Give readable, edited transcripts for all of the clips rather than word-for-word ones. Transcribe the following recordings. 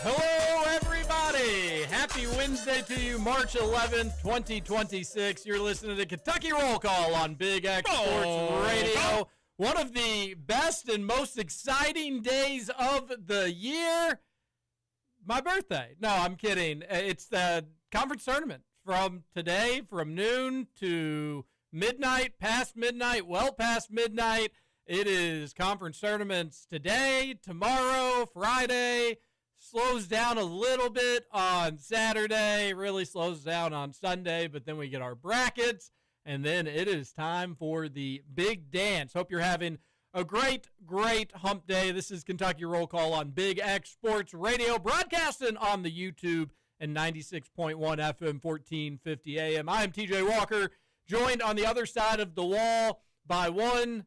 Hello, everybody. Happy Wednesday to you, March 11th, 2026. You're listening to Kentucky Roll Call on Big X Sports Radio. One of the best and most exciting days of the year. My birthday. No, I'm kidding. It's the conference tournament from today, from noon to midnight, past midnight, well past midnight. It is conference tournaments today, tomorrow, Friday. Slows down a little bit on Saturday, really slows down on Sunday, but then we get our brackets, and then it is time for the big dance. Hope you're having a great hump day. This is Kentucky Roll Call on Big X Sports Radio, broadcasting on the YouTube and 96.1 FM, 1450 AM. I am TJ Walker, joined on the other side of the wall by one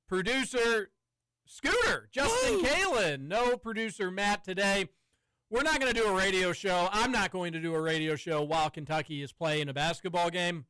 producer, Scooter, Justin Kalen. No producer Matt today. We're not going to do a radio show. I'm not going to do a radio show while Kentucky is playing a basketball game.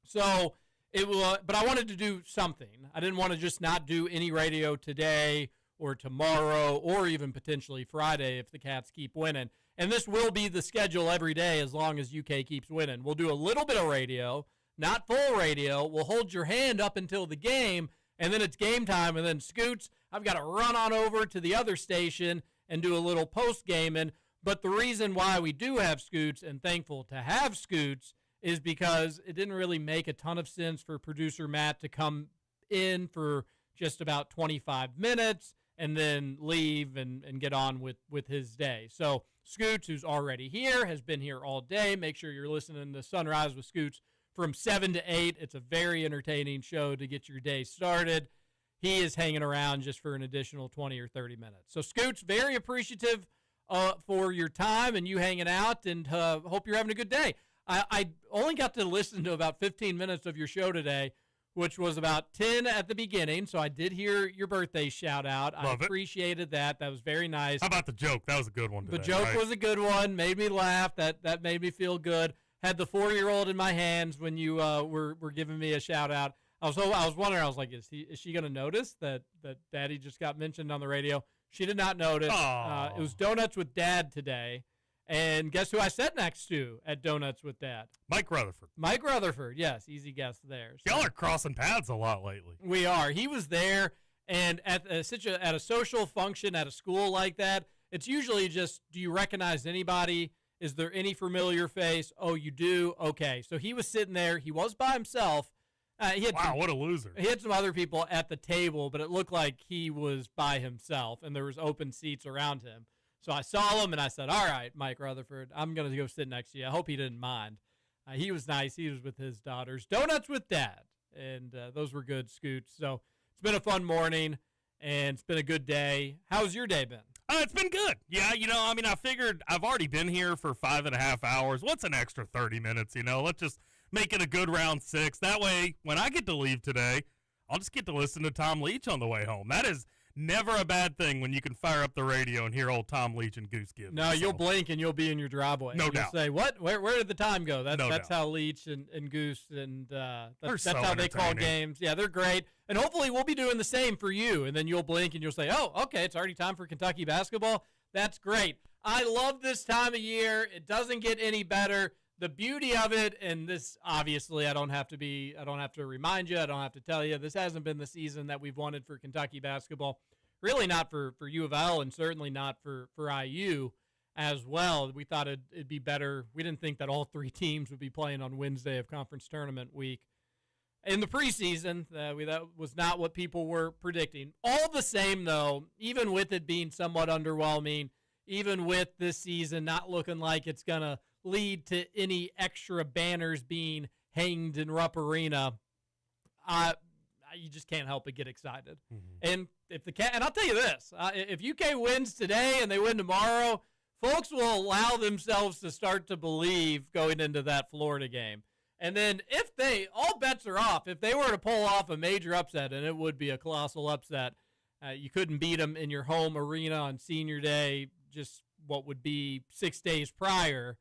So it will, but I wanted to do something. I didn't want to just not do any radio today or tomorrow or even potentially Friday if the Cats keep winning. And this will be the schedule every day as long as UK keeps winning. We'll do a little bit of radio, not full radio. We'll hold your hand up until the game, and then it's game time. And then Scoots, I've got to run on over to the other station and do a little post-gaming. But the reason why we do have Scoots, and thankful to have Scoots, is because it didn't really make a ton of sense for producer Matt to come in for just about 25 minutes and then leave and get on with his day. So Scoots, who's already here, has been here all day. Make sure you're listening to Sunrise with Scoots from 7 to 8. It's a very entertaining show to get your day started. He is hanging around just for an additional 20 or 30 minutes. So, Scoots, very appreciative for your time and you hanging out, and hope you're having a good day. I only got to listen to about 15 minutes of your show today, which was about 10 at the beginning, so I did hear your birthday shout-out. I appreciated that. That was very nice. How about the joke? That was a good one today. The joke was a good one. Made me laugh. That made me feel good. Had the 4-year-old in my hands when you were giving me a shout-out. I was wondering, I was like, is she going to notice that Daddy just got mentioned on the radio? She did not notice. It was Donuts with Dad today. And guess who I sat next to at Donuts with Dad? Mike Rutherford. Mike Rutherford, yes. Easy guess there. So, y'all are crossing paths a lot lately. We are. He was there, and at a social function at a school like that, it's usually just, do you recognize anybody? Is there any familiar face? Oh, you do? Okay. So he was sitting there. He was by himself. What a loser. He had some other people at the table, but it looked like he was by himself, and there was open seats around him. So I saw him, and I said, all right, Mike Rutherford, I'm going to go sit next to you. I hope he didn't mind. He was nice. He was with his daughters. Donuts with Dad, and those were good, Scoots. So it's been a fun morning, and it's been a good day. How's your day been? It's been good. Yeah, I figured I've already been here for 5.5 hours. What's an extra 30 minutes, Let's just make it a good round 6. That way, when I get to leave today, I'll just get to listen to Tom Leach on the way home. That is never a bad thing when you can fire up the radio and hear old Tom Leach and Goose Gibbs. No, you'll blink and you'll be in your driveway. No doubt. You'll say, what? Where did the time go? That's doubt. how Leach and Goose, and that's so how they call games. Yeah, they're great. And hopefully we'll be doing the same for you. And then you'll blink and you'll say, oh, okay, it's already time for Kentucky basketball. That's great. I love this time of year. It doesn't get any better. The beauty of it, and this obviously I don't have to remind you, I don't have to tell you, this hasn't been the season that we've wanted for Kentucky basketball. Really not for U of L, and certainly not for IU as well. We thought it'd be better. We didn't think that all 3 teams would be playing on Wednesday of conference tournament week. In the preseason, that was not what people were predicting. All the same, though, even with it being somewhat underwhelming, even with this season not looking like it's going to lead to any extra banners being hanged in Rupp Arena, you just can't help but get excited. Mm-hmm. And I'll tell you this, if UK wins today and they win tomorrow, folks will allow themselves to start to believe going into that Florida game. And then all bets are off. If they were to pull off a major upset, and it would be a colossal upset, you couldn't beat them in your home arena on senior day, just what would be 6 days prior.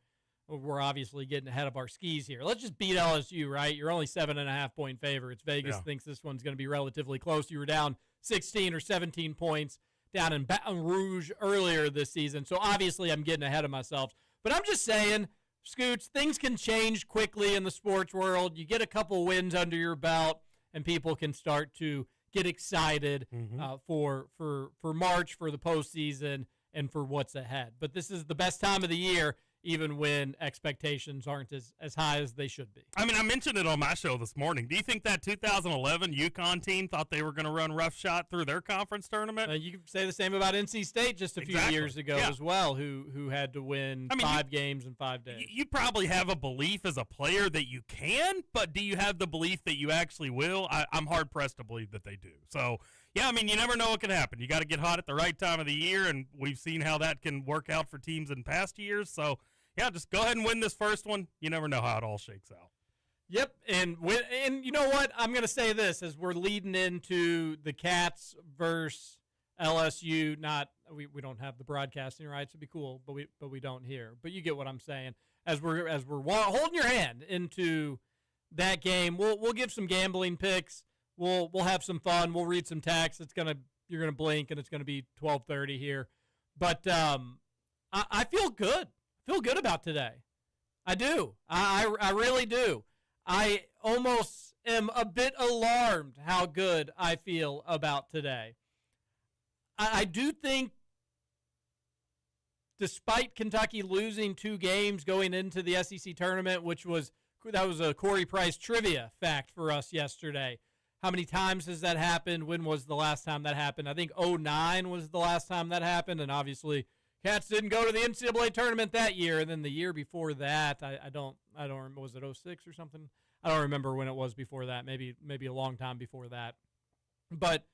We're obviously getting ahead of our skis here. Let's just beat LSU, right? You're only 7.5-point favorites. Vegas thinks this one's going to be relatively close. You were down 16 or 17 points down in Baton Rouge earlier this season. So obviously I'm getting ahead of myself. But I'm just saying, Scoots, things can change quickly in the sports world. You get a couple wins under your belt, and people can start to get excited for March, for the postseason, and for what's ahead. But this is the best time of the year, even when expectations aren't as high as they should be. I mean, I mentioned it on my show this morning. Do you think that 2011 UConn team thought they were going to run roughshod through their conference tournament? You could say the same about NC State just a few years ago as well, who had to win 5 games in 5 days. You probably have a belief as a player that you can, but do you have the belief that you actually will? I'm hard-pressed to believe that they do. So, yeah, I mean, you never know what can happen. You got to get hot at the right time of the year, and we've seen how that can work out for teams in past years. So, yeah, just go ahead and win this first one. You never know how it all shakes out. Yep, and you know what? I'm going to say this as we're leading into the Cats versus LSU. We don't have the broadcasting rights. It'd be cool, but we don't here. But you get what I'm saying. As we're holding your hand into that game, we'll give some gambling picks. We'll have some fun. We'll read some text. You're gonna blink, and it's gonna be 12:30 here. But I feel good. Feel good about today. I do. I really do. I almost am a bit alarmed how good I feel about today. I do think, despite Kentucky losing 2 games going into the SEC tournament, that was a Corey Price trivia fact for us yesterday. How many times has that happened? When was the last time that happened? I think 2009 was the last time that happened, and obviously Cats didn't go to the NCAA tournament that year, and then the year before that, I don't remember, was it 2006 or something? I don't remember when it was before that. Maybe a long time before that. But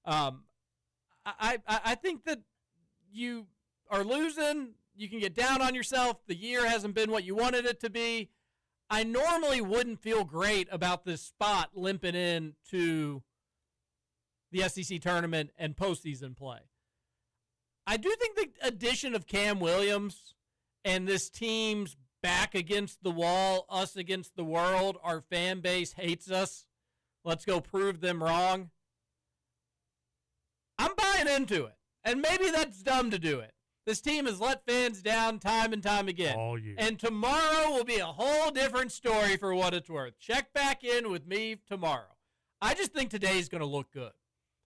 I think that you are losing. You can get down on yourself. The year hasn't been what you wanted it to be. I normally wouldn't feel great about this spot limping into the SEC tournament and postseason play. I do think the addition of Cam Williams and this team's back against the wall, us against the world, our fan base hates us. Let's go prove them wrong. I'm buying into it. And maybe that's dumb to do it. This team has let fans down time and time again. All year. And tomorrow will be a whole different story for what it's worth. Check back in with me tomorrow. I just think today's going to look good.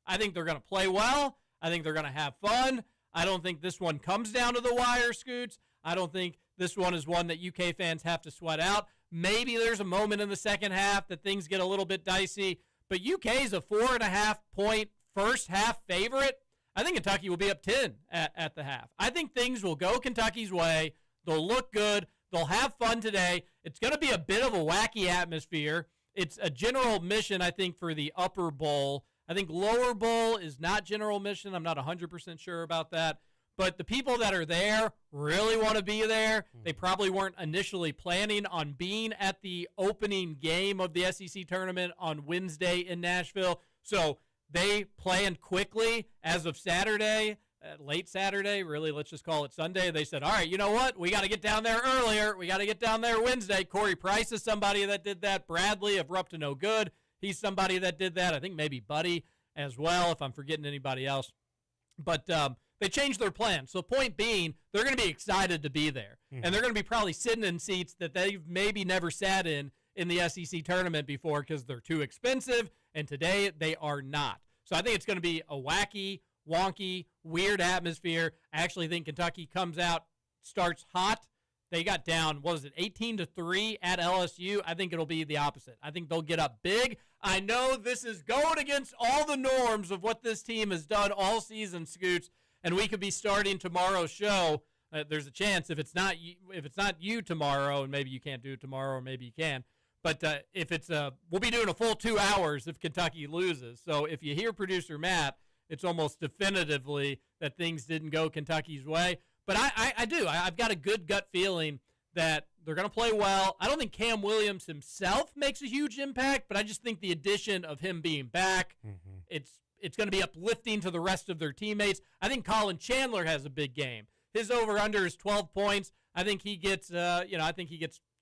I think they're going to play well. I think they're going to have fun. I don't think this one comes down to the wire, Scoots. I don't think this one is one that UK fans have to sweat out. Maybe there's a moment in the second half that things get a little bit dicey, but UK is a 4.5-point first half favorite. I think Kentucky will be up 10 at the half. I think things will go Kentucky's way. They'll look good. They'll have fun today. It's going to be a bit of a wacky atmosphere. It's a general admission, I think, for the upper bowl. I think lower bowl is not general admission. I'm not 100% sure about that. But the people that are there really want to be there. They probably weren't initially planning on being at the opening game of the SEC tournament on Wednesday in Nashville. So they planned quickly as of Saturday, late Saturday, really, let's just call it Sunday. They said, all right, you know what? We got to get down there earlier. We got to get down there Wednesday. Corey Price is somebody that did that. Bradley of Rupp to No Good, he's somebody that did that. I think maybe Buddy as well, if I'm forgetting anybody else. But they changed their plan. So point being, they're going to be excited to be there. And they're going to be probably sitting in seats that they've maybe never sat in the SEC tournament before because they're too expensive, and today they are not. So I think it's going to be a wacky, wonky, weird atmosphere. I actually think Kentucky comes out, starts hot. They got down, what was it, 18-3 at LSU. I think it'll be the opposite. I think they'll get up big. I know this is going against all the norms of what this team has done all season, Scoots, and we could be starting tomorrow's show. There's a chance if it's not you tomorrow, and maybe you can't do it tomorrow, or maybe you can. But if it's we'll be doing a full 2 hours if Kentucky loses. So if you hear producer Matt, it's almost definitively that things didn't go Kentucky's way. But I do. I've got a good gut feeling that they're going to play well. I don't think Cam Williams himself makes a huge impact, but I just think the addition of him being back, it's going to be uplifting to the rest of their teammates. I think Colin Chandler has a big game. His over-under is 12 points. I think he gets,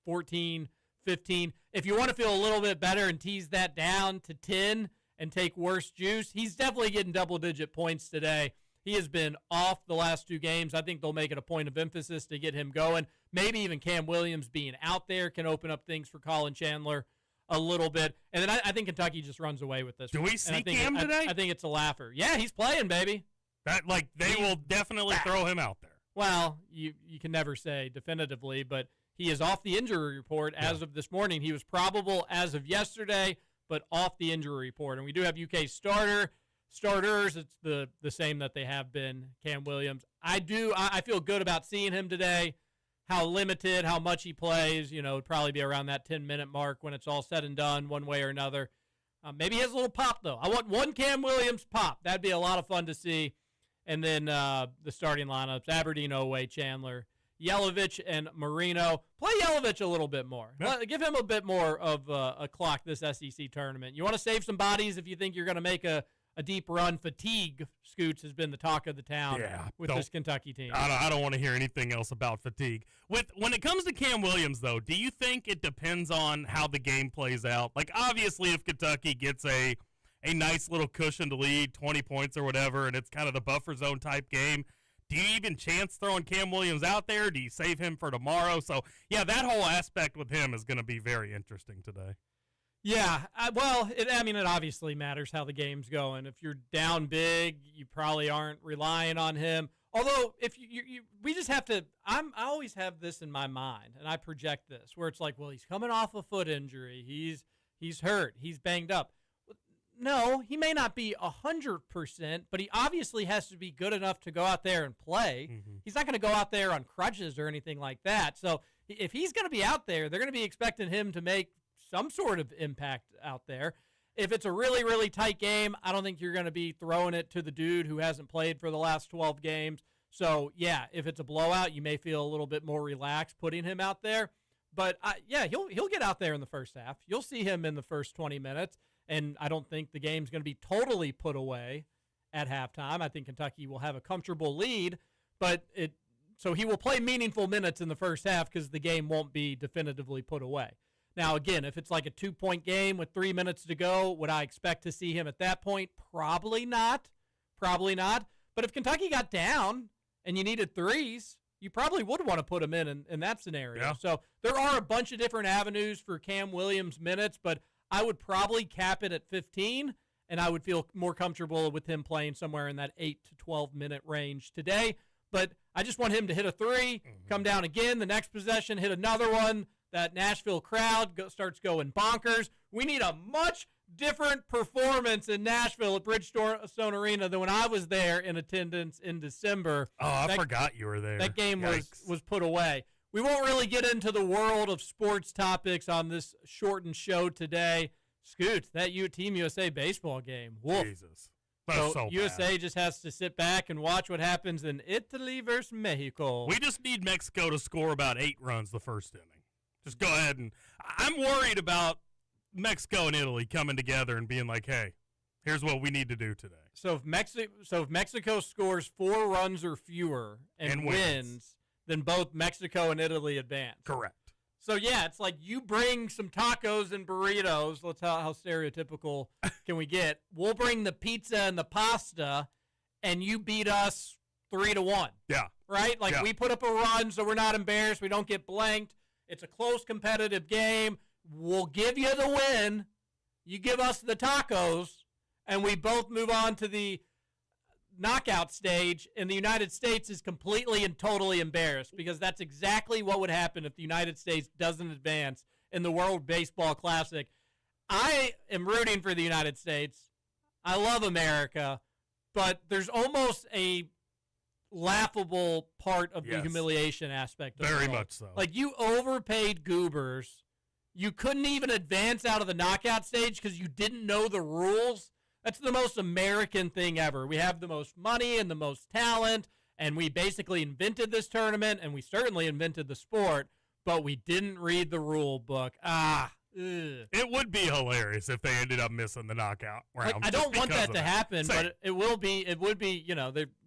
14, 15. If you want to feel a little bit better and tease that down to 10 and take worse juice, he's definitely getting double-digit points today. He has been off the last 2 games. I think they'll make it a point of emphasis to get him going. Maybe even Cam Williams being out there can open up things for Colin Chandler a little bit. And then I think Kentucky just runs away with this. Do we see Cam today? I think it's a laugher. Yeah, he's playing, baby. They will definitely throw him out there. Well, you can never say definitively, but he is off the injury report as of this morning. He was probable as of yesterday, but off the injury report. And we do have UK starters. It's the same that they have been, Cam Williams. I feel good about seeing him today. How limited, how much he plays, it'd probably be around that 10-minute mark when it's all said and done one way or another. Maybe he has a little pop, though. I want one Cam Williams pop. That'd be a lot of fun to see. And then the starting lineups, Aberdeen, Oway, Chandler, Yelovich, and Marino. Play Yelovich a little bit more. Yeah. Give him a bit more of a clock this SEC tournament. You want to save some bodies if you think you're going to make a deep run. Fatigue, Scoots, has been the talk of the town with this Kentucky team. I don't want to hear anything else about fatigue. When it comes to Cam Williams, though, do you think it depends on how the game plays out? Like, obviously, if Kentucky gets a nice little cushion to lead, 20 points or whatever, and it's kind of the buffer zone type game, do you even chance throwing Cam Williams out there? Do you save him for tomorrow? So, yeah, that whole aspect with him is going to be very interesting today. Yeah, it obviously matters how the game's going. If you're down big, you probably aren't relying on him. Although, if we just have to, I always have this in my mind, and I project this, where it's like, well, he's coming off a foot injury. He's hurt. He's banged up. No, he may not be 100%, but he obviously has to be good enough to go out there and play. Mm-hmm. He's not going to go out there on crutches or anything like that. So if he's going to be out there, they're going to be expecting him to make some sort of impact out there. If it's a really, really tight game, I don't think you're going to be throwing it to the dude who hasn't played for the last 12 games. So, yeah, if it's a blowout, you may feel a little bit more relaxed putting him out there. But, he'll get out there in the first half. You'll see him in the first 20 minutes. And I don't think the game's going to be totally put away at halftime. I think Kentucky will have a comfortable lead, so he will play meaningful minutes in the first half because the game won't be definitively put away. Now, again, if it's like a 2-point game with 3 minutes to go, would I expect to see him at that point? Probably not. But if Kentucky got down and you needed threes, you probably would want to put him in that scenario. Yeah. So there are a bunch of different avenues for Cam Williams' minutes, but I would probably cap it at 15, and I would feel more comfortable with him playing somewhere in that 8 to 12-minute range today. But I just want him to hit a three, come down again, the next possession, hit another one. That Nashville crowd starts going bonkers. We need a much different performance in Nashville at Bridgestone Arena than when I was there in attendance in December. Oh, I forgot you were there. That game was put away. We won't really get into the world of sports topics on this shortened show today. Scoot, that Team USA baseball game. Woof. Jesus. So USA bad. just has to sit back and watch what happens in Italy versus Mexico. We just need Mexico to score about 8 runs the first inning. Just go ahead and I'm worried about Mexico and Italy coming together and being like, hey, here's what we need to do today. So if Mexico scores 4 runs or fewer and wins, then both Mexico and Italy advance. Correct. So, yeah, it's like you bring some tacos and burritos. Let's how stereotypical can we get? We'll bring the pizza and the pasta, and you beat us 3-1. Yeah. Right? Like, we put up a run so we're not embarrassed. We don't get blanked. It's a close competitive game. We'll give you the win. You give us the tacos, and we both move on to the knockout stage, and the United States is completely and totally embarrassed because that's exactly what would happen if the United States doesn't advance in the World Baseball Classic. I am rooting for the United States. I love America, but there's almost a laughable part of the humiliation aspect of it. Very much so. Like, you overpaid goobers. You couldn't even advance out of the knockout stage because you didn't know the rules. That's the most American thing ever. We have the most money and the most talent, and we basically invented this tournament, and we certainly invented the sport, but we didn't read the rule book. It would be hilarious if they ended up missing the knockout round. Like, I don't want that to happen, Same. but it would be,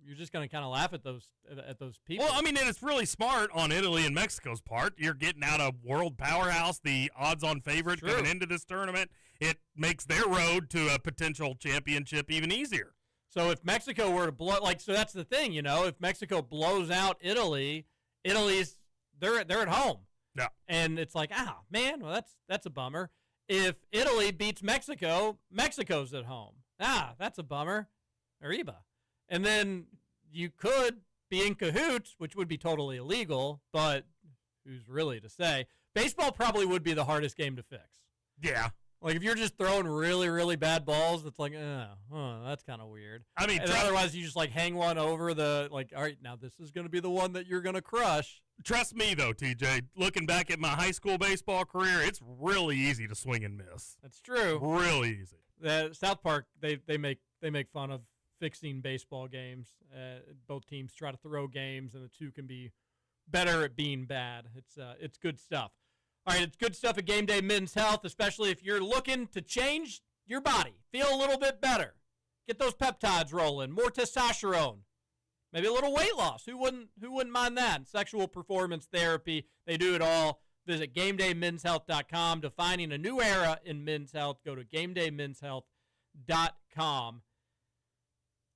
you're just going to kind of laugh at those people. Well, I mean, and it's really smart on Italy and Mexico's part. You're getting out a world powerhouse, the odds-on favorite coming into this tournament. It makes their road to a potential championship even easier. So if Mexico were to blow, so that's the thing, if Mexico blows out Italy, they're at home. Yeah. And it's like, man, well, that's a bummer. If Italy beats Mexico, Mexico's at home. That's a bummer. Arriba. And then you could be in cahoots, which would be totally illegal, but who's really to say? Baseball probably would be the hardest game to fix. Yeah. Like, if you're just throwing really, really bad balls, it's like, that's kind of weird. I mean, otherwise you just, hang one over all right, now this is going to be the one that you're going to crush. Trust me, though, TJ, looking back at my high school baseball career, it's really easy to swing and miss. That's true. Really easy. South Park, they make fun of fixing baseball games. Both teams try to throw games, and the two can be better at being bad. It's good stuff. All right, it's good stuff at Gameday Men's Health, especially if you're looking to change your body, feel a little bit better, get those peptides rolling, more testosterone, maybe a little weight loss. Who wouldn't mind that? And sexual performance therapy, they do it all. Visit GamedayMensHealth.com. Defining a new era in men's health. Go to GamedayMensHealth.com.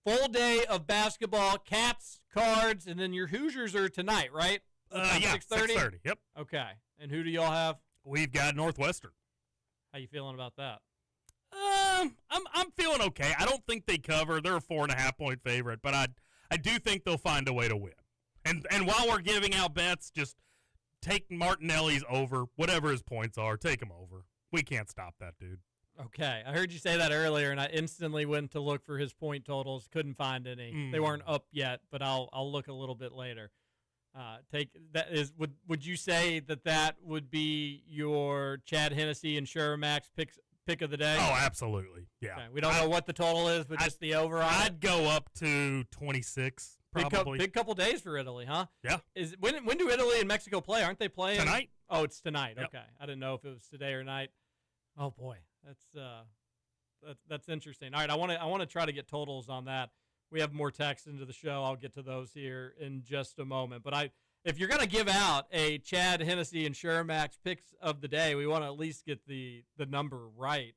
Full day of basketball, Cats, Cards, and then your Hoosiers are tonight, right? Yeah, 6:30. Yep. Okay. And who do y'all have? We've got Northwestern. How you feeling about that? I'm feeling okay. I don't think they cover. They're a 4.5-point favorite, but I do think they'll find a way to win. And while we're giving out bets, just take Martinelli's over, whatever his points are. Take him over. We can't stop that dude. Okay, I heard you say that earlier, and I instantly went to look for his point totals. Couldn't find any. They weren't up yet, but I'll look a little bit later. Would you say that would be your Chad Hennessy and Shermax pick of the day? Oh, absolutely. Yeah. Okay. We don't know what the total is, but just the over on it? I'd go up to 26, probably. Big couple days for Italy, huh? Yeah. When do Italy and Mexico play? Aren't they playing tonight? Oh, it's tonight. Yep. Okay. I didn't know if it was today or night. Oh boy. That's interesting. All right, I want to try to get totals on that. We have more text into the show. I'll get to those here in just a moment. But if you're going to give out a Chad Hennessy and Shermax picks of the day, we want to at least get the number right.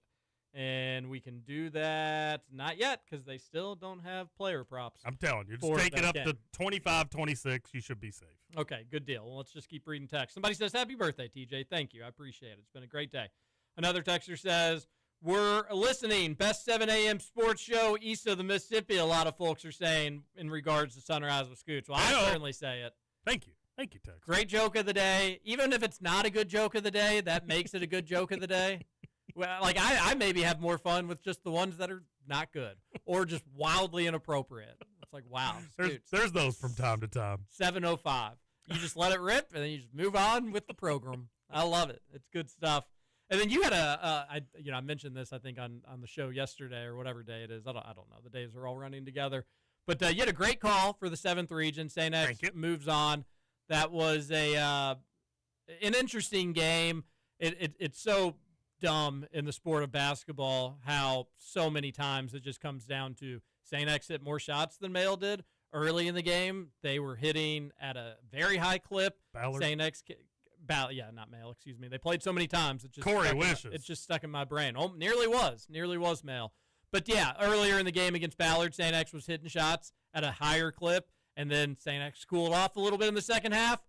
And we can do that not yet because they still don't have player props. I'm telling you, just take it up to 25-26. You should be safe. Okay, good deal. Well, let's just keep reading text. Somebody says, happy birthday, TJ. Thank you. I appreciate it. It's been a great day. Another texter says, we're listening. Best 7 a.m. sports show east of the Mississippi, a lot of folks are saying in regards to Sunrise with Scooch. Well, I certainly say it. Thank you. Thank you, Tex. Great joke of the day. Even if it's not a good joke of the day, that makes it a good joke of the day. Well, I maybe have more fun with just the ones that are not good or just wildly inappropriate. It's like, wow. There's those from time to time. 7:05. You just let it rip, and then you just move on with the program. I love it. It's good stuff. And then you had I mentioned this, I think, on the show yesterday or whatever day it is. I don't know. The days are all running together. But you had a great call for the 7th region. St. X moves on. That was an interesting game. It's so dumb in the sport of basketball how so many times it just comes down to St. X hit more shots than Male did. Early in the game, they were hitting at a very high clip. Ballard. St. X not Male, excuse me. They played so many times. It's just stuck in my brain. Oh, nearly was Male. But yeah, earlier in the game against Ballard, St. X was hitting shots at a higher clip, and then St. X cooled off a little bit in the second half.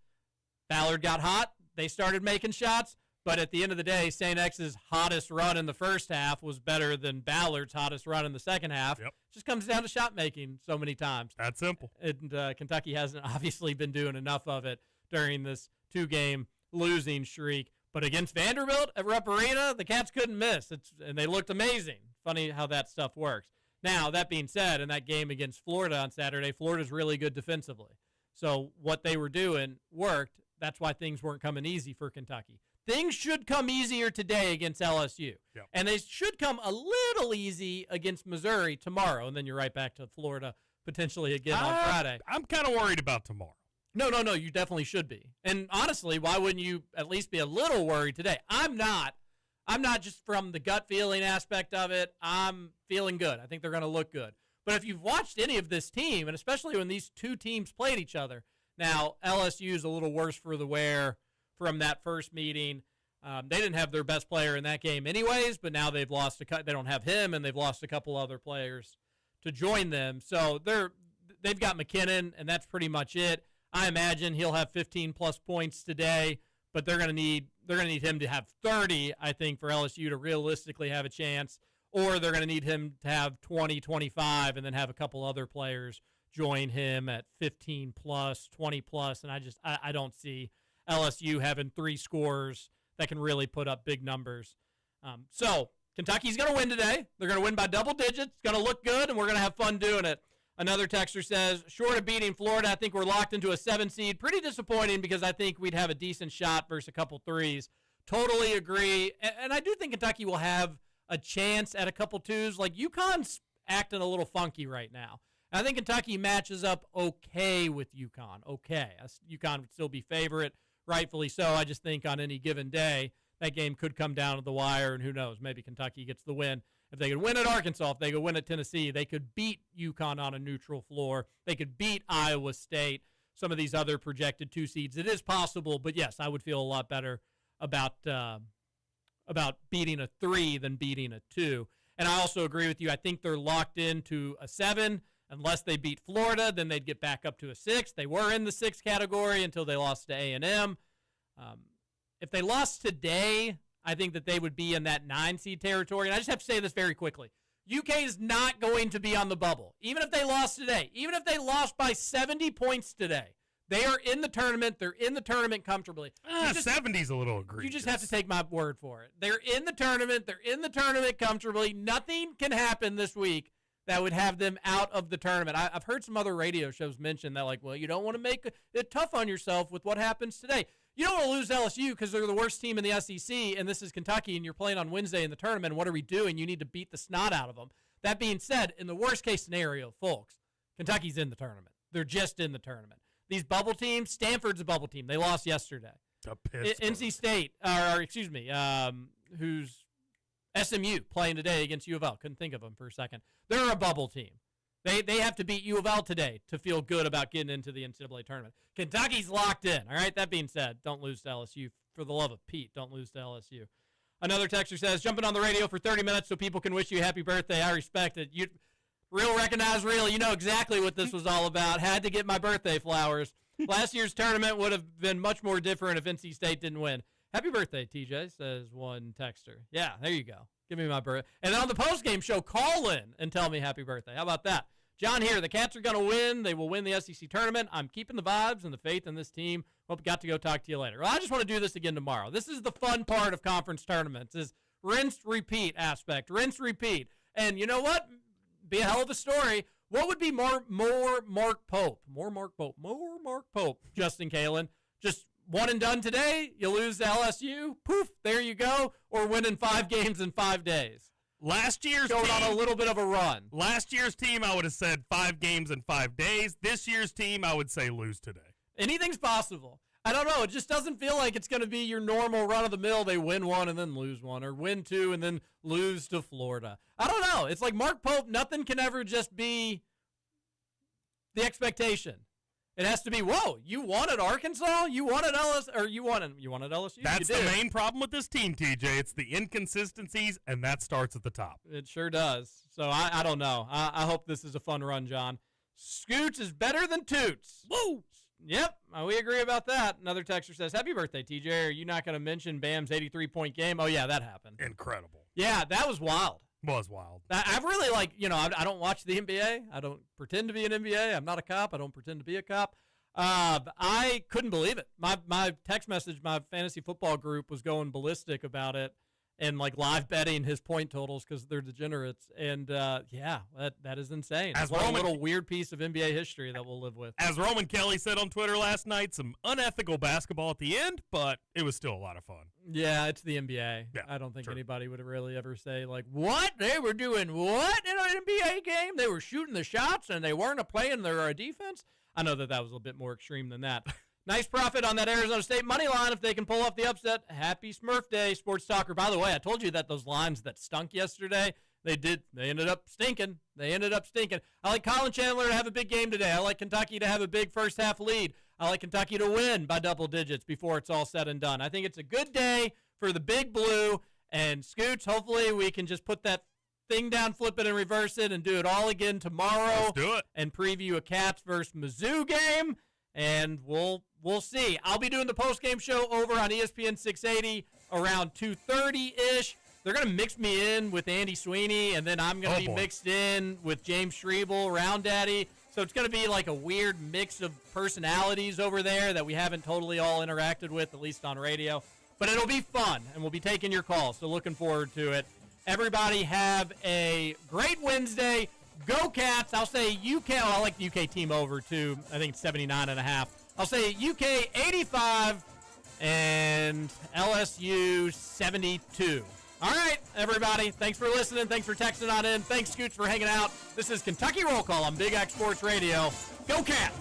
Ballard got hot. They started making shots. But at the end of the day, St. X's hottest run in the first half was better than Ballard's hottest run in the second half. Yep. Just comes down to shot making so many times. That's simple. And Kentucky hasn't obviously been doing enough of it during this 2-game losing streak. But against Vanderbilt at Rupp Arena, the Cats couldn't miss. And they looked amazing. Funny how that stuff works. Now, that being said, in that game against Florida on Saturday, Florida's really good defensively. So what they were doing worked. That's why things weren't coming easy for Kentucky. Things should come easier today against LSU. Yep. And they should come a little easy against Missouri tomorrow. And then you're right back to Florida potentially again on Friday. I'm kind of worried about tomorrow. No, you definitely should be. And honestly, why wouldn't you at least be a little worried today? I'm not just from the gut feeling aspect of it. I'm feeling good. I think they're going to look good. But if you've watched any of this team, and especially when these two teams played each other, now LSU is a little worse for the wear from that first meeting. They didn't have their best player in that game anyways, but now they've lost they don't have him, and they've lost a couple other players to join them. So they've got McKinnon, and that's pretty much it. I imagine he'll have 15-plus points today, but they're going to need him to have 30, I think, for LSU to realistically have a chance, or they're going to need him to have 20, 25, and then have a couple other players join him at 15-plus, 20-plus, and I don't see LSU having 3 scorers that can really put up big numbers. So Kentucky's going to win today. They're going to win by double digits. It's going to look good, and we're going to have fun doing it. Another texter says, short of beating Florida, I think we're locked into a 7 seed. Pretty disappointing because I think we'd have a decent shot versus a couple threes. Totally agree. And I do think Kentucky will have a chance at a couple twos. Like, UConn's acting a little funky right now. I think Kentucky matches up okay with UConn. Okay. UConn would still be favorite, rightfully so. I just think on any given day, that game could come down to the wire, and who knows, maybe Kentucky gets the win. If they could win at Arkansas, if they could win at Tennessee, they could beat UConn on a neutral floor. They could beat Iowa State, some of these other projected 2 seeds. It is possible, but yes, I would feel a lot better about beating a 3 than beating a 2. And I also agree with you. I think they're locked into a 7. Unless they beat Florida, then they'd get back up to a 6. They were in the 6 category until they lost to A&M. If they lost today, I think that they would be in that 9 seed territory. And I just have to say this very quickly. UK is not going to be on the bubble. Even if they lost today, even if they lost by 70 points today, they are in the tournament. They're in the tournament comfortably. 70's a little egregious. You just have to take my word for it. They're in the tournament. They're in the tournament comfortably. Nothing can happen this week that would have them out of the tournament. I've heard some other radio shows mention that, like, well, you don't want to make it tough on yourself with what happens today. You don't want to lose LSU because they're the worst team in the SEC, and this is Kentucky, and you're playing on Wednesday in the tournament. What are we doing? You need to beat the snot out of them. That being said, in the worst-case scenario, folks, Kentucky's in the tournament. They're just in the tournament. These bubble teams, Stanford's a bubble team. They lost yesterday. NC State, who's SMU playing today against U of L. Couldn't think of them for a second. They're a bubble team. They have to beat U of L today to feel good about getting into the NCAA tournament. Kentucky's locked in. All right, that being said, don't lose to LSU. For the love of Pete, don't lose to LSU. Another texter says, jumping on the radio for 30 minutes so people can wish you a happy birthday. I respect it. Real recognize real. You know exactly what this was all about. Had to get my birthday flowers. Last year's tournament would have been much more different if NC State didn't win. Happy birthday, TJ, says one texter. Yeah, there you go. Give me my birthday. And then on the postgame show, call in and tell me happy birthday. How about that? John here, the Cats are going to win. They will win the SEC tournament. I'm keeping the vibes and the faith in this team. Hope got to go talk to you later. Well, I just want to do this again tomorrow. This is the fun part of conference tournaments is rinse, repeat aspect. Rinse, repeat. And you know what? Be a hell of a story. What would be more Mark Pope? More Mark Pope, Justin Kalen. Just one and done today. You lose to LSU. Poof, there you go. Or winning 5 games in 5 days. Last year's going team, on a little bit of a run. Last year's team, I would have said 5 games in 5 days. This year's team, I would say lose today. Anything's possible. I don't know. It just doesn't feel like it's going to be your normal run-of-the-mill. They win 1 and then lose 1, or win 2 and then lose to Florida. I don't know. It's like Mark Pope. Nothing can ever just be the expectation. It has to be, whoa, you wanted Arkansas? You wanted LSU? Or you wanted LSU? That's the main problem with this team, TJ. It's the inconsistencies, and that starts at the top. It sure does. So I don't know. I hope this is a fun run, John. Scoots is better than Toots. Woo! Yep, we agree about that. Another texter says, happy birthday, TJ. Are you not going to mention Bam's 83-point game? Oh, yeah, that happened. Incredible. Yeah, that was wild. Was wild. I've really, I don't watch the NBA. I don't pretend to be an NBA. I'm not a cop. I don't pretend to be a cop. I couldn't believe it. My text message, my fantasy football group was going ballistic about it and, live betting his point totals because they're degenerates. And, that is insane. It's a little weird piece of NBA history that we'll live with. As Roman Kelly said on Twitter last night, some unethical basketball at the end, but it was still a lot of fun. Yeah, it's the NBA. Yeah, I don't think anybody would really ever say, what? They were doing what in an NBA game? They were shooting the shots and they weren't playing their defense? I know that was a bit more extreme than that. Nice profit on that Arizona State money line if they can pull off the upset. Happy Smurf Day, Sports Talker. By the way, I told you that those lines that stunk yesterday, they ended up stinking. I like Colin Chandler to have a big game today. I like Kentucky to have a big first half lead. I like Kentucky to win by double digits before it's all said and done. I think it's a good day for the Big Blue. And Scoots, hopefully we can just put that thing down, flip it, and reverse it, and do it all again tomorrow. Let's do it. And preview a Cats versus Mizzou game, and we'll see. I'll be doing the post-game show over on ESPN 680 around 2:30-ish. They're going to mix me in with Andy Sweeney, and then I'm going to be mixed in with James Schriebel, Round Daddy. So it's going to be like a weird mix of personalities over there that we haven't totally all interacted with, at least on radio. But it'll be fun, and we'll be taking your calls, so looking forward to it. Everybody have a great Wednesday. Go Cats. I'll say UK. Oh, I like the UK team over, too. I think it's 79.5. I'll say UK 85 and LSU 72. All right, everybody. Thanks for listening. Thanks for texting on in. Thanks, Scoots, for hanging out. This is Kentucky Roll Call on Big X Sports Radio. Go Cats!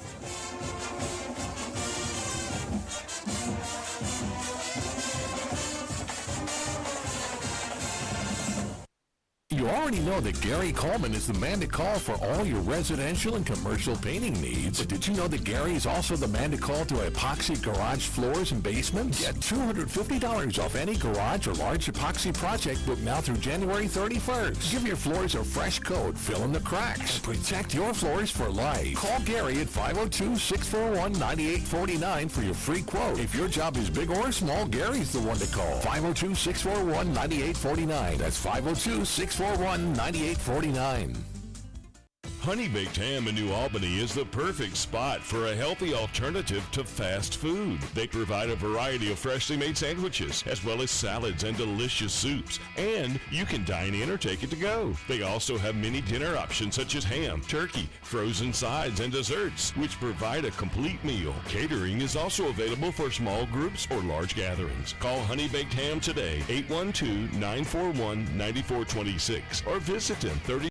You already know that Gary Coleman is the man to call for all your residential and commercial painting needs. But did you know that Gary is also the man to call to epoxy garage floors and basements? Get $250 off any garage or large epoxy project booked now through January 31st. Give your floors a fresh coat, fill in the cracks, and protect your floors for life. Call Gary at 502-641-9849 for your free quote. If your job is big or small, Gary's the one to call. 502-641-9849. That's 502-641-9849. Honey Baked Ham in New Albany is the perfect spot for a healthy alternative to fast food. They provide a variety of freshly made sandwiches, as well as salads and delicious soups. And you can dine in or take it to go. They also have many dinner options such as ham, turkey, frozen sides, and desserts, which provide a complete meal. Catering is also available for small groups or large gatherings. Call Honey Baked Ham today, 812-941-9426, or visit them 30